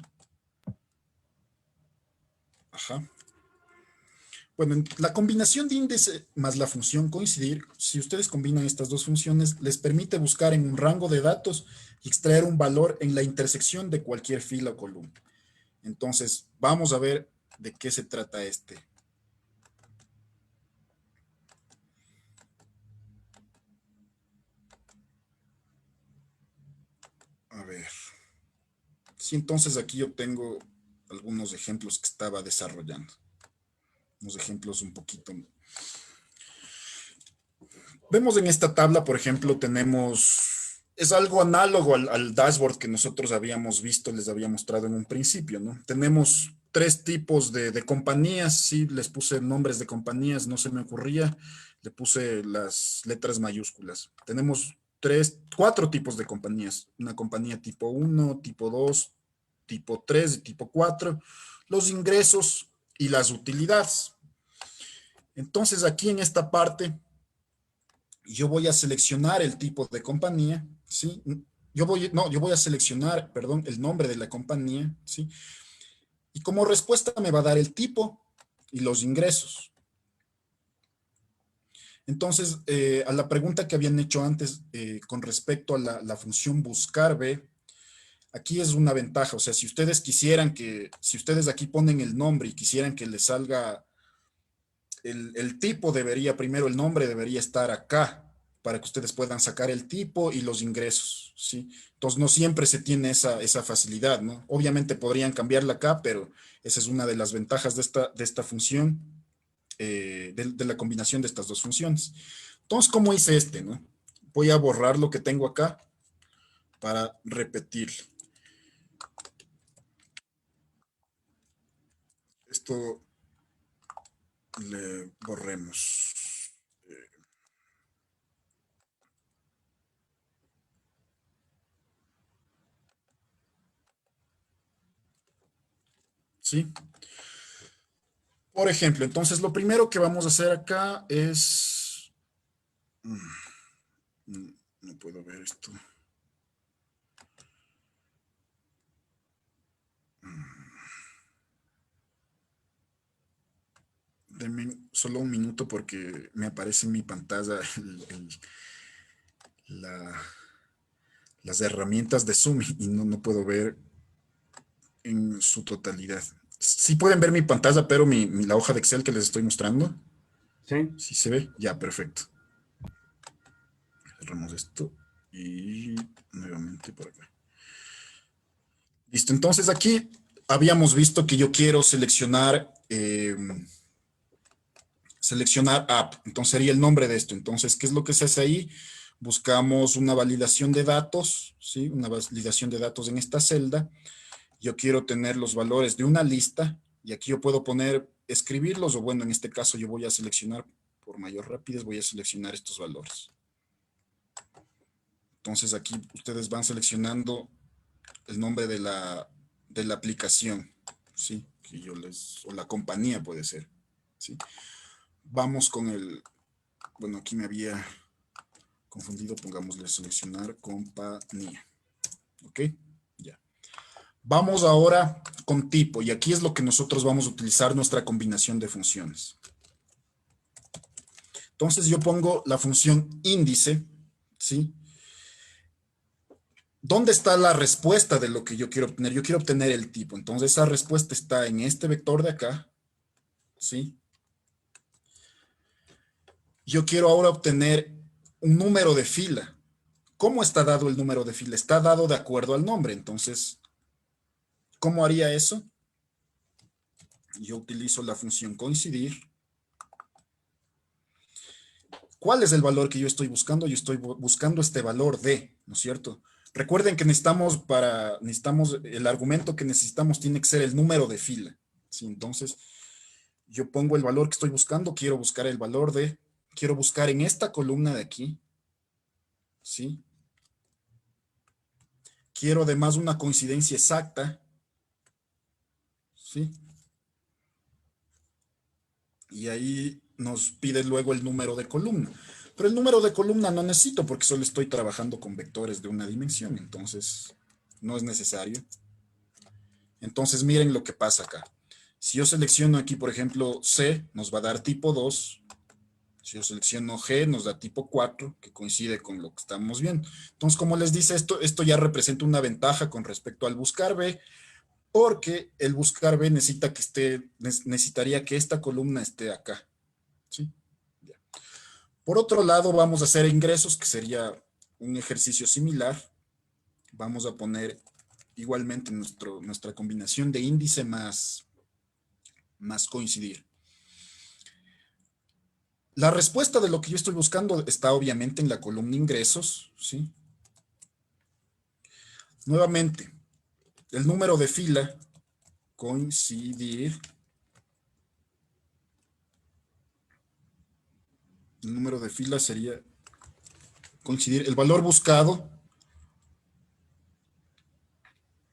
Ajá. Bueno, la combinación de índice más la función coincidir, si ustedes combinan estas dos funciones, les permite buscar en un rango de datos y extraer un valor en la intersección de cualquier fila o columna. Entonces, vamos a ver de qué se trata este. A ver. Sí, entonces aquí yo tengo algunos ejemplos que estaba desarrollando. Unos ejemplos un poquito. Vemos en esta tabla, por ejemplo, es algo análogo al dashboard que nosotros habíamos visto, les había mostrado en un principio, ¿no? Tenemos tres tipos de compañías, sí, les puse nombres de compañías, no se me ocurría, le puse las letras mayúsculas. Tenemos cuatro tipos de compañías, una compañía tipo 1, tipo 2, tipo 3 y tipo 4, los ingresos y las utilidades. Entonces, aquí en esta parte yo voy a seleccionar el tipo de compañía, ¿sí? Yo voy a seleccionar, perdón, el nombre de la compañía, ¿sí? Y como respuesta me va a dar el tipo y los ingresos. Entonces, a la pregunta que habían hecho antes con respecto a la función buscar B, aquí es una ventaja. O sea, si ustedes si ustedes aquí ponen el nombre y quisieran que les salga el tipo primero el nombre debería estar acá para que ustedes puedan sacar el tipo y los ingresos, ¿sí? Entonces, no siempre se tiene esa facilidad, ¿no? Obviamente podrían cambiarla acá, pero esa es una de las ventajas de esta función, de la combinación de estas dos funciones. Entonces, ¿cómo hice no? Voy a borrar lo que tengo acá para repetir. Esto le borremos. ¿Sí? Por ejemplo, entonces lo primero que vamos a hacer acá es... No puedo ver esto. Denme solo un minuto porque me aparece en mi pantalla la- las herramientas de Zoom y no puedo ver en su totalidad. Sí pueden ver mi pantalla, pero la hoja de Excel que les estoy mostrando, Sí, sí se ve. Ya, perfecto. Cerramos esto y nuevamente por acá. Listo, entonces aquí habíamos visto que yo quiero seleccionar app. Entonces sería el nombre de esto. Entonces, ¿qué es lo que se hace ahí? Buscamos una validación de datos, ¿sí? Una validación de datos en esta celda. Yo quiero tener los valores de una lista y aquí yo puedo escribirlos o bueno, en este caso yo voy a seleccionar, por mayor rapidez, voy a seleccionar estos valores. Entonces aquí ustedes van seleccionando el nombre de la aplicación, ¿sí? O la compañía puede ser, ¿sí? Vamos con bueno, aquí me había confundido, pongámosle seleccionar compañía, ¿ok? Ya. Vamos ahora con tipo, y aquí es lo que nosotros vamos a utilizar nuestra combinación de funciones. Entonces yo pongo la función índice, ¿sí? ¿Dónde está la respuesta de lo que yo quiero obtener? Yo quiero obtener el tipo. Entonces esa respuesta está en este vector de acá, ¿sí? Yo quiero ahora obtener un número de fila. ¿Cómo está dado el número de fila? Está dado de acuerdo al nombre. Entonces, ¿cómo haría eso? Yo utilizo la función coincidir. ¿Cuál es el valor que yo estoy buscando? Yo estoy buscando este valor de, ¿no es cierto? Recuerden que necesitamos, el argumento que necesitamos tiene que ser el número de fila, ¿sí? Entonces, yo pongo el valor que estoy buscando, quiero buscar en esta columna de aquí, ¿sí? Quiero además una coincidencia exacta, ¿sí? Y ahí nos pide luego el número de columna. Pero el número de columna no necesito porque solo estoy trabajando con vectores de una dimensión, entonces no es necesario. Entonces miren lo que pasa acá. Si yo selecciono aquí, por ejemplo, C, nos va a dar tipo 2. Si yo selecciono G, nos da tipo 4, que coincide con lo que estamos viendo. Entonces, como les dice, esto ya representa una ventaja con respecto al buscar B, porque el buscar B necesitaría que esta columna esté acá, ¿sí? Ya. Por otro lado, vamos a hacer ingresos, que sería un ejercicio similar. Vamos a poner igualmente nuestra combinación de índice más coincidir. La respuesta de lo que yo estoy buscando está obviamente en la columna ingresos, ¿sí? Nuevamente, el número de fila, coincidir, el número de fila sería coincidir, el valor buscado,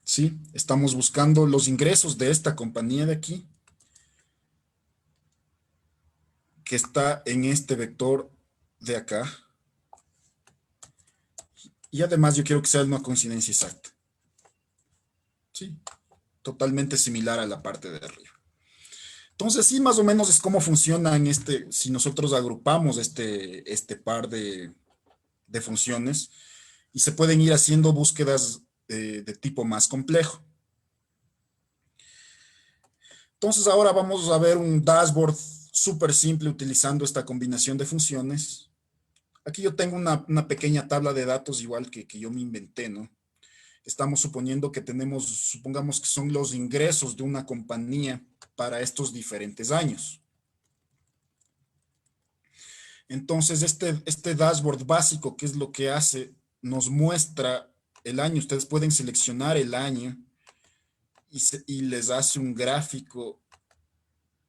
¿sí? Estamos buscando los ingresos de esta compañía de aquí, que está en este vector de acá. Y además yo quiero que sea una coincidencia exacta, ¿sí? Totalmente similar a la parte de arriba. Entonces, sí, más o menos es cómo funciona en si nosotros agrupamos este par de funciones y se pueden ir haciendo búsquedas de tipo más complejo. Entonces, ahora vamos a ver un dashboard súper simple utilizando esta combinación de funciones. Aquí yo tengo una pequeña tabla de datos igual que yo me inventé, ¿no? Estamos suponiendo que supongamos que son los ingresos de una compañía para estos diferentes años. Entonces, este dashboard básico, ¿qué es lo que hace? Nos muestra el año. Ustedes pueden seleccionar el año y les hace un gráfico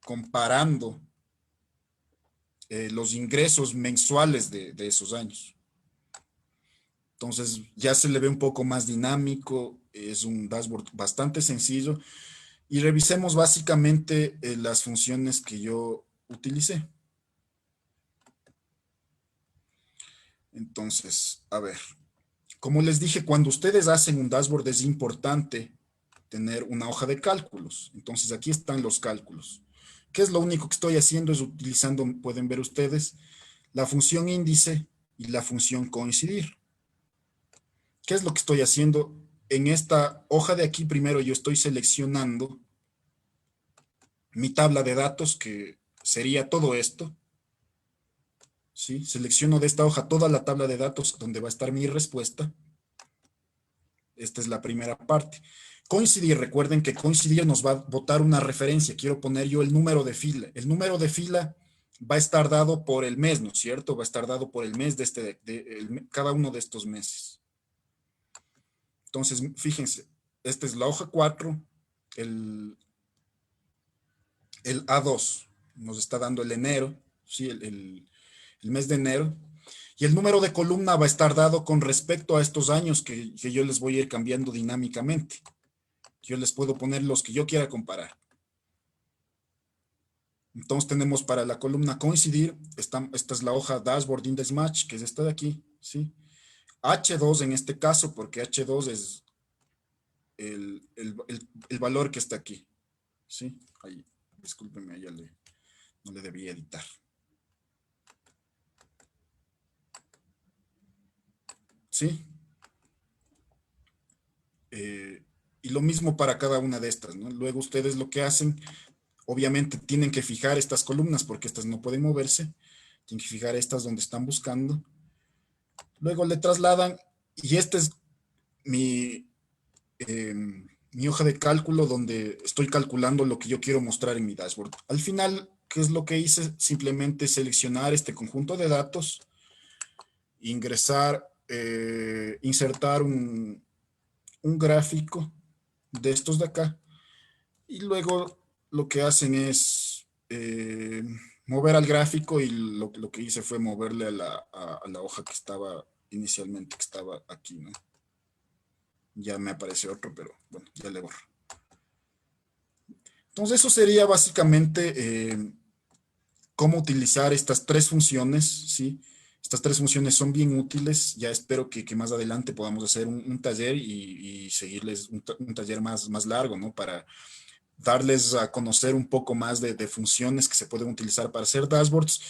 comparando los ingresos mensuales de esos años. Entonces, ya se le ve un poco más dinámico. Es un dashboard bastante sencillo. Y revisemos básicamente las funciones que yo utilicé. Entonces, a ver, como les dije, cuando ustedes hacen un dashboard es importante tener una hoja de cálculos. Entonces, aquí están los cálculos. ¿Qué es lo único que estoy haciendo? Es utilizando, pueden ver ustedes, la función índice y la función coincidir. ¿Qué es lo que estoy haciendo? En esta hoja de aquí, primero yo estoy seleccionando mi tabla de datos, que sería todo esto. ¿Sí? Selecciono de esta hoja toda la tabla de datos donde va a estar mi respuesta. Esta es la primera parte. Coincidir, recuerden que coincidir nos va a botar una referencia. Quiero poner yo el número de fila. El número de fila va a estar dado por el mes, ¿no es cierto? Va a estar dado por el mes cada uno de estos meses. Entonces, fíjense, esta es la hoja 4, el, el A2 nos está dando el enero, ¿sí? El mes de enero. Y el número de columna va a estar dado con respecto a estos años que yo les voy a ir cambiando dinámicamente. Yo les puedo poner los que yo quiera comparar. Entonces tenemos para la columna coincidir, esta es la hoja Dashboard Index Match, que es esta de aquí, ¿sí? H2 en este caso, porque H2 es el valor que está aquí, ¿sí? Ahí, discúlpenme, no le debí editar. ¿Sí? Y lo mismo para cada una de estas, ¿no? Luego ustedes lo que hacen, obviamente tienen que fijar estas columnas porque estas no pueden moverse. Tienen que fijar estas donde están buscando. Luego le trasladan y esta es mi, eh, mi hoja de cálculo donde estoy calculando lo que yo quiero mostrar en mi dashboard. Al final, ¿qué es lo que hice? Simplemente seleccionar este conjunto de datos, ingresar, insertar un gráfico de estos de acá y luego lo que hacen es mover al gráfico y lo que hice fue moverle a la hoja que estaba inicialmente, que estaba aquí, ¿no? Ya me apareció otro, pero bueno, ya le borro. Entonces eso sería básicamente cómo utilizar estas tres funciones, ¿sí? Estas tres funciones son bien útiles. Ya espero que más adelante podamos hacer un taller y seguirles un taller más largo, ¿no? Para darles a conocer un poco más de funciones que se pueden utilizar para hacer dashboards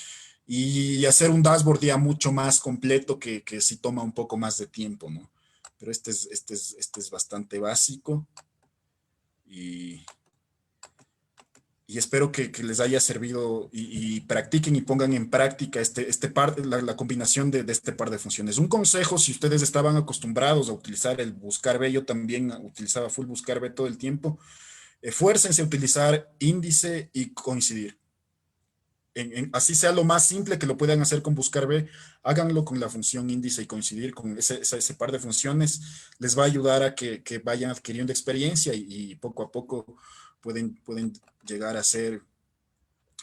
y hacer un dashboard ya mucho más completo que sí toma un poco más de tiempo, ¿no? Pero este es bastante básico y espero que les haya servido y practiquen y pongan en práctica la combinación de este par de funciones. Un consejo, si ustedes estaban acostumbrados a utilizar el buscar B, yo también utilizaba full buscar B todo el tiempo, esfuércense a utilizar índice y coincidir. así sea lo más simple que lo puedan hacer con buscar B, háganlo con la función índice y coincidir con ese par de funciones. Les va a ayudar a que vayan adquiriendo experiencia y poco a poco pueden llegar a ser,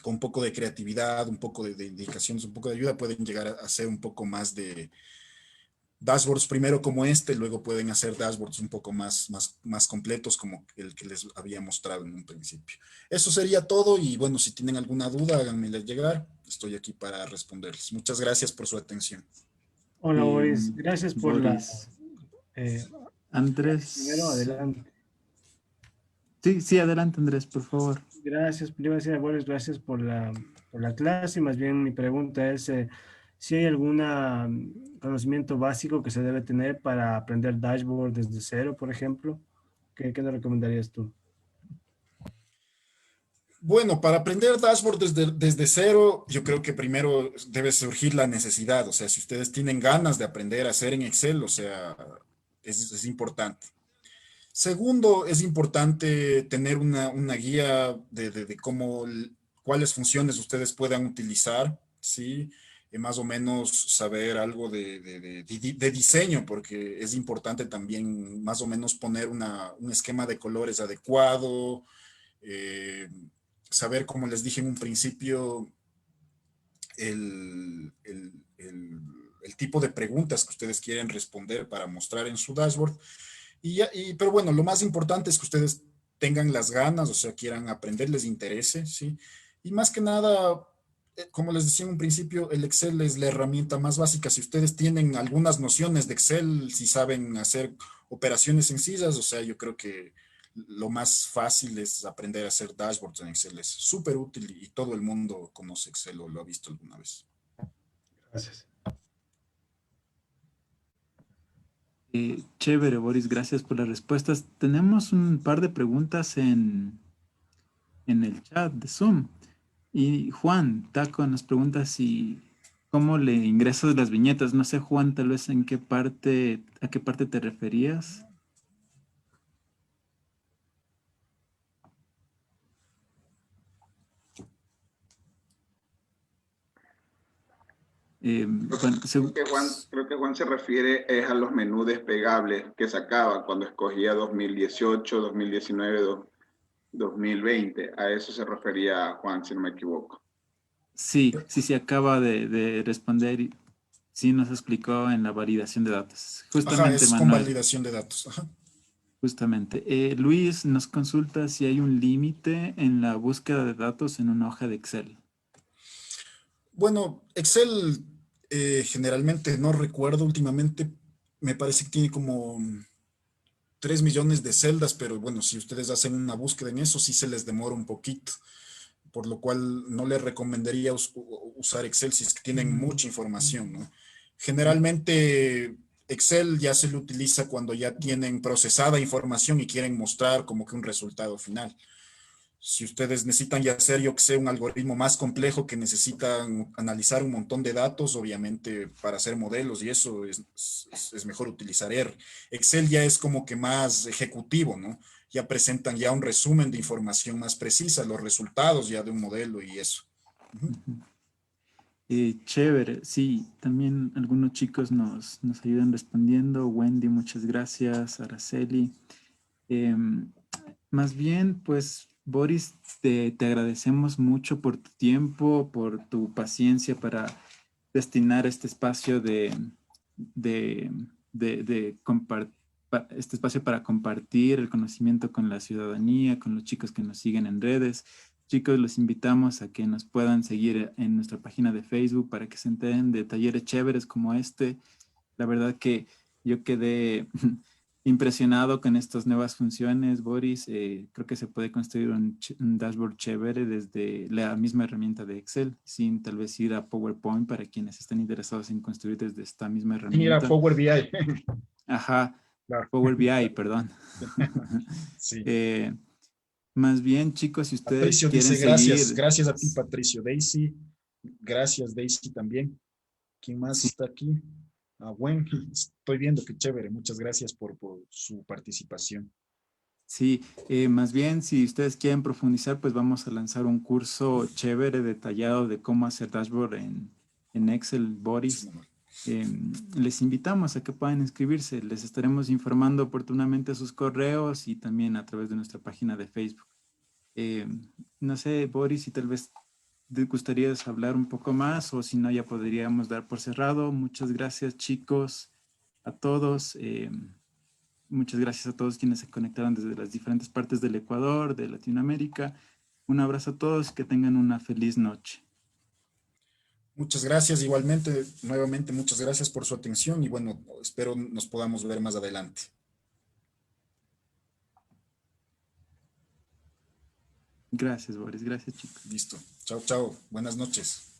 con un poco de creatividad, un poco de indicaciones, un poco de ayuda, pueden llegar a hacer un poco más de dashboards primero como este, luego pueden hacer dashboards un poco más completos como el que les había mostrado en un principio. Eso sería todo y bueno, si tienen alguna duda, háganmela llegar. Estoy aquí para responderles. Muchas gracias por su atención. Hola, Boris. Gracias por la... Boris, eh, primero, Andrés. adelante. Sí, sí, adelante Andrés, por favor. Gracias, le iba a decir a Boris, gracias por la clase. Más bien mi pregunta es si hay algún conocimiento básico que se debe tener para aprender dashboard desde cero, por ejemplo. ¿Qué nos recomendarías tú? Bueno, para aprender dashboard desde cero, yo creo que primero debe surgir la necesidad. O sea, si ustedes tienen ganas de aprender a hacer en Excel, o sea, es importante. Segundo, es importante tener una guía de cómo, cuáles funciones ustedes puedan utilizar, ¿sí? Y más o menos saber algo de diseño, porque es importante también más o menos poner un esquema de colores adecuado, eh, saber, como les dije en un principio, el tipo de preguntas que ustedes quieren responder para mostrar en su dashboard. Pero bueno, lo más importante es que ustedes tengan las ganas, o sea, quieran aprender, les interese, ¿sí? Y más que nada, como les decía en un principio, el Excel es la herramienta más básica. Si ustedes tienen algunas nociones de Excel, si saben hacer operaciones sencillas, o sea, yo creo que lo más fácil es aprender a hacer dashboards en Excel. Es súper útil y todo el mundo conoce Excel o lo ha visto alguna vez. Gracias. Chévere, Boris, gracias por las respuestas. Tenemos un par de preguntas en el chat de Zoom. Y Juan Taco nos pregunta si cómo le ingresas las viñetas. No sé, Juan, tal vez a qué parte te referías. Bueno, Creo que Juan se refiere es a los menús despegables que sacaba cuando escogía 2018, 2019, 2020. A eso se refería Juan, si no me equivoco. sí, sí, sí, acaba de responder y sí nos explicó en la validación de datos. Ajá, Justamente, es con Manuel, validación de datos. Ajá. justamente. Luis nos consulta si hay un límite en la búsqueda de datos en una hoja de Excel. Bueno, Excel generalmente no recuerdo últimamente, me parece que tiene como 3 millones de celdas, pero bueno, si ustedes hacen una búsqueda en eso, sí se les demora un poquito, por lo cual no les recomendaría usar Excel si es que tienen mucha información, ¿no? Generalmente Excel ya se lo utiliza cuando ya tienen procesada información y quieren mostrar como que un resultado final. Si ustedes necesitan ya hacer, yo que sé, un algoritmo más complejo que necesitan analizar un montón de datos, obviamente para hacer modelos y eso es mejor utilizar R. Excel ya es como que más ejecutivo, ¿no? Ya presentan ya un resumen de información más precisa, los resultados ya de un modelo y eso. Ujú. Chévere, sí, también algunos chicos nos ayudan respondiendo. Wendy, muchas gracias. Araceli. Em, Más bien, pues, Boris, te agradecemos mucho por tu tiempo, por tu paciencia para destinar este espacio de, este espacio para compartir el conocimiento con la ciudadanía, con los chicos que nos siguen en redes. Chicos, los invitamos a que nos puedan seguir en nuestra página de Facebook para que se enteren de talleres chéveres como este. La verdad que yo quedé impresionado con estas nuevas funciones, Boris. Creo que se puede construir un dashboard chévere desde la misma herramienta de Excel, sin tal vez ir a PowerPoint para quienes estén interesados en construir desde esta misma Mira, herramienta. Power BI. Ajá, Claro. Power BI, perdón. Sí. Eh, Más bien, chicos, si ustedes Patricio quieren dice gracias, seguir, gracias a ti, Patricio. Daisy, gracias, Daisy también. ¿Quién más sí, está aquí? Ah, bueno, estoy viendo qué chévere. Muchas gracias por su participación. Sí, más bien si ustedes quieren profundizar, pues vamos a lanzar un curso chévere, detallado de cómo hacer dashboard en Excel, Sí, Boris. Manuel. Les invitamos a que puedan inscribirse. Les estaremos informando oportunamente a sus correos y también a través de nuestra página de Facebook. Eh, no sé, Boris, si tal vez te gustaría hablar un poco más o si no, ya podríamos dar por cerrado. Muchas gracias, chicos, a todos. Muchas gracias a todos quienes se conectaron desde las diferentes partes del Ecuador, de Latinoamérica. Un abrazo a todos, que tengan una feliz noche. Muchas gracias, igualmente, nuevamente muchas gracias por su atención y bueno, espero nos podamos ver más adelante. Gracias, Boris. Gracias, chicos. Listo. Chao, chao. Buenas noches.